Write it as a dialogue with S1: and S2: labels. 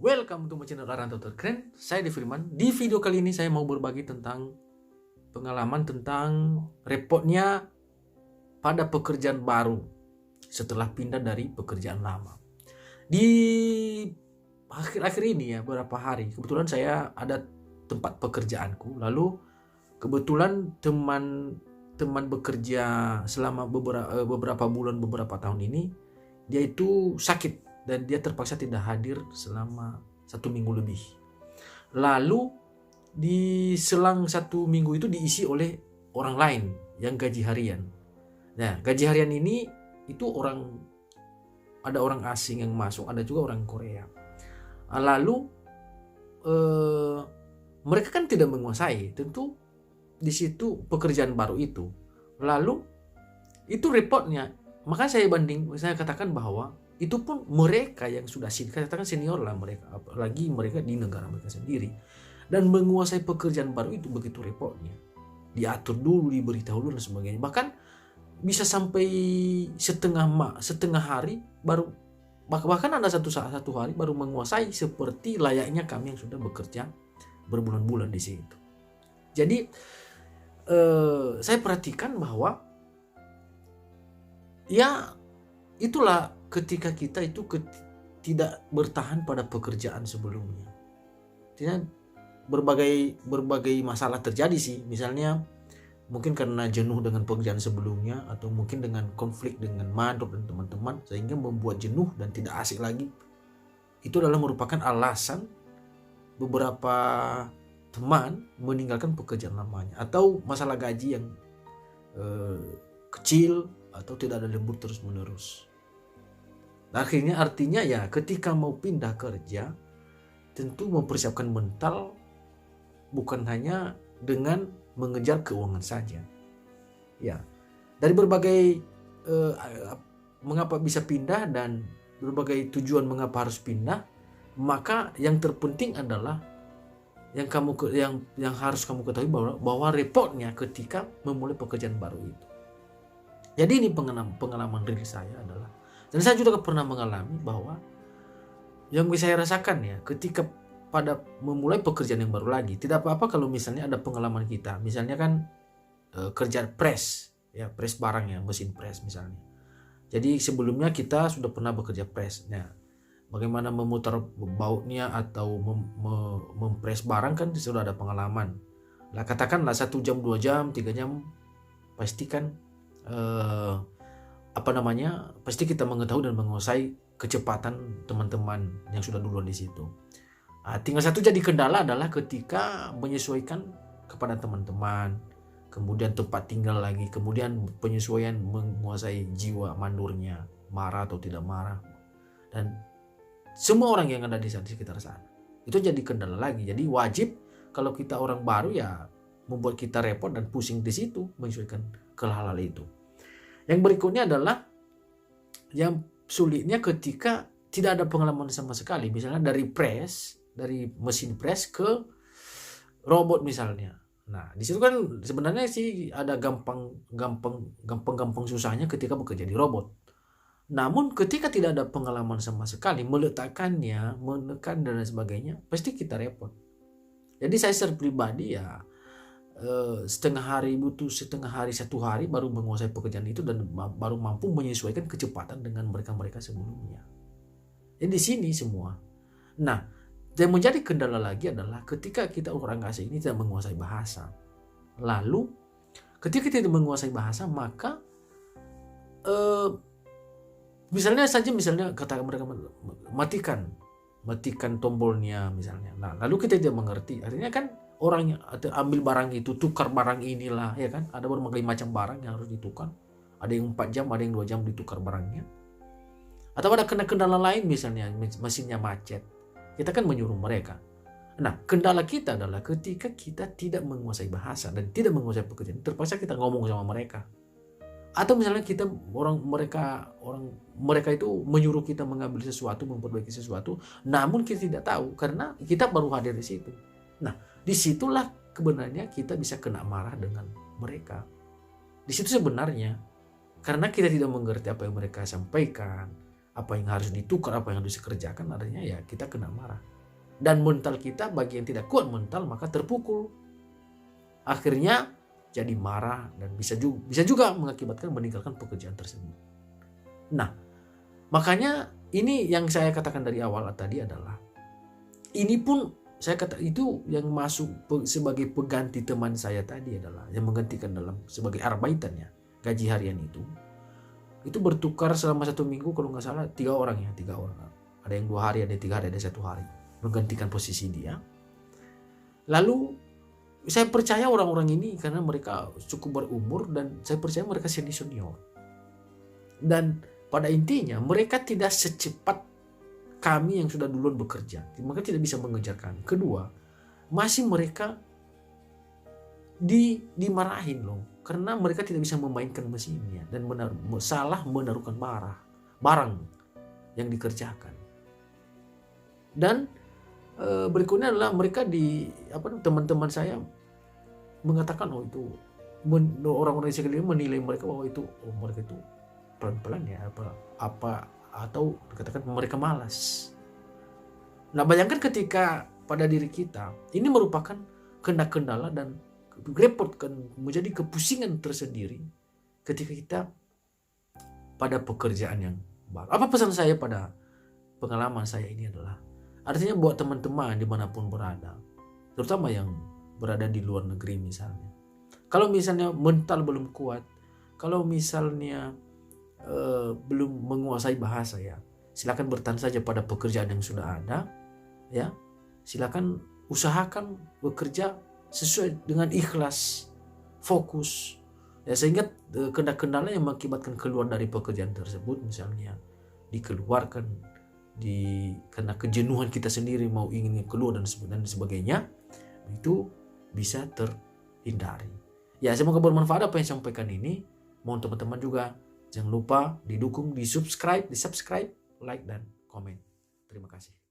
S1: Welcome to my channel Rantau Terkeren. Saya Firman. Di video kali ini saya mau berbagi tentang pengalaman tentang repotnya pada pekerjaan baru setelah pindah dari pekerjaan lama. Di akhir-akhir ini ya, beberapa hari, kebetulan saya ada tempat pekerjaanku. Lalu kebetulan teman bekerja selama beberapa bulan, beberapa tahun ini, dia itu sakit dan dia terpaksa tidak hadir selama 1 minggu lebih. Lalu di selang 1 minggu itu diisi oleh orang lain yang gaji harian. Nah, gaji harian ini itu ada orang asing yang masuk, ada juga orang Korea. Lalu mereka kan tidak menguasai tentu di situ pekerjaan baru itu. Lalu itu repotnya. Maka saya katakan bahwa itu pun mereka yang sudah katakan senior lah mereka, apalagi mereka di negara mereka sendiri, dan menguasai pekerjaan baru itu begitu repotnya. Diatur dulu, diberitahu dulu dan sebagainya. Bahkan bisa sampai setengah hari baru, bahkan ada satu hari baru menguasai seperti layaknya kami yang sudah bekerja berbulan-bulan di situ. Jadi saya perhatikan bahwa ya itulah ketika kita itu tidak bertahan pada pekerjaan sebelumnya. Berbagai masalah terjadi sih. Misalnya mungkin karena jenuh dengan pekerjaan sebelumnya, atau mungkin dengan konflik dengan mandor dan teman-teman sehingga membuat jenuh dan tidak asik lagi. Itu adalah merupakan alasan beberapa teman meninggalkan pekerjaan lamanya, atau masalah gaji yang kecil, atau tidak ada lembur terus-menerus. Nah, artinya ya ketika mau pindah kerja tentu mempersiapkan mental, bukan hanya dengan mengejar keuangan saja. Ya, dari berbagai mengapa bisa pindah dan berbagai tujuan mengapa harus pindah, maka yang terpenting adalah yang harus kamu ketahui bahwa repotnya ketika memulai pekerjaan baru itu. Jadi ini pengalaman diri saya adalah, dan saya juga pernah mengalami bahwa yang bisa saya rasakan ya ketika pada memulai pekerjaan yang baru lagi, tidak apa-apa kalau misalnya ada pengalaman kita, misalnya kan kerja press barang ya, mesin press misalnya. Jadi sebelumnya kita sudah pernah bekerja press. Nah, bagaimana memutar bautnya atau mempres barang kan sudah ada pengalaman. Lah katakanlah 1 jam, 2 jam, 3 jam, pastikan pasti kita mengetahui dan menguasai kecepatan teman-teman yang sudah duluan di situ. Tinggal satu jadi kendala adalah ketika menyesuaikan kepada teman-teman, kemudian tempat tinggal lagi, kemudian penyesuaian menguasai jiwa mandurnya, marah atau tidak marah, dan semua orang yang ada di sekitar sana. Itu jadi kendala lagi. Jadi wajib kalau kita orang baru ya membuat kita repot dan pusing di situ menyesuaikan ke hal-hal itu. Yang berikutnya adalah yang sulitnya ketika tidak ada pengalaman sama sekali. Misalnya dari mesin press ke robot misalnya. Nah, di situ kan sebenarnya sih ada gampang susahnya ketika bekerja di robot. Namun ketika tidak ada pengalaman sama sekali, meletakkannya, menekan dan sebagainya, pasti kita repot. Jadi saya secara pribadi ya butuh setengah hari, 1 hari baru menguasai pekerjaan itu dan baru mampu menyesuaikan kecepatan dengan mereka sebelumnya. Jadi di sini semua. Nah, yang menjadi kendala lagi adalah ketika kita orang asing ini tidak menguasai bahasa. Lalu ketika tidak menguasai bahasa, maka misalnya kata mereka matikan tombolnya misalnya. Nah, lalu kita tidak mengerti. Artinya kan orang yang ambil barang itu, tukar barang inilah, ya kan? Ada berbagai macam barang yang harus ditukar. Ada yang 4 jam, ada yang 2 jam ditukar barangnya. Atau ada kendala lain misalnya mesinnya macet. Kita kan menyuruh mereka. Nah, kendala kita adalah ketika kita tidak menguasai bahasa dan tidak menguasai pekerjaan, terpaksa kita ngomong sama mereka. Atau misalnya mereka itu menyuruh kita mengambil sesuatu, memperbaiki sesuatu, namun kita tidak tahu karena kita baru hadir di situ. Nah, disitulah sebenarnya kita bisa kena marah dengan mereka. Di situ sebenarnya karena kita tidak mengerti apa yang mereka sampaikan, apa yang harus ditukar, apa yang harus dikerjakan, artinya ya kita kena marah. Dan mental kita, bagi yang tidak kuat mental, maka terpukul. Akhirnya jadi marah dan bisa juga mengakibatkan meninggalkan pekerjaan tersebut. Nah, makanya ini yang saya katakan dari awal tadi adalah, ini pun saya kata itu yang masuk sebagai pengganti teman saya tadi adalah yang menggantikan dalam sebagai arbaitannya, gaji harian itu bertukar selama 1 minggu kalau nggak salah 3 orang. Ada yang 2 hari, ada yang 3 hari, ada 1 hari menggantikan posisi dia. Lalu saya percaya orang-orang ini karena mereka cukup berumur dan saya percaya mereka senior. Dan pada intinya mereka tidak secepat kami yang sudah duluan bekerja, mereka tidak bisa mengejar kami. Kedua, masih mereka dimarahin loh, karena mereka tidak bisa memainkan mesinnya dan salah menaruhkan barang yang dikerjakan. Dan berikutnya adalah mereka teman-teman saya mengatakan orang-orang di sekeliling menilai mereka bahwa mereka itu pelan-pelan ya atau dikatakan mereka malas. Nah, bayangkan ketika pada diri kita ini merupakan kendala dan repot, kan menjadi kepusingan tersendiri ketika kita pada pekerjaan yang baru. Apa pesan saya pada pengalaman saya ini adalah, artinya buat teman-teman dimanapun berada, terutama yang berada di luar negeri misalnya, kalau misalnya mental belum kuat, kalau misalnya belum menguasai bahasa, ya silakan bertahan saja pada pekerjaan yang sudah ada, ya silakan usahakan bekerja sesuai dengan ikhlas, fokus, ya sehingga kendala yang mengakibatkan keluar dari pekerjaan tersebut, misalnya dikeluarkan karena kejenuhan kita sendiri mau ingin keluar dan sebagainya, itu bisa terhindari. Ya, semoga bermanfaat apa yang saya sampaikan ini. Mohon teman-teman juga jangan lupa didukung, di subscribe, like dan komen. Terima kasih.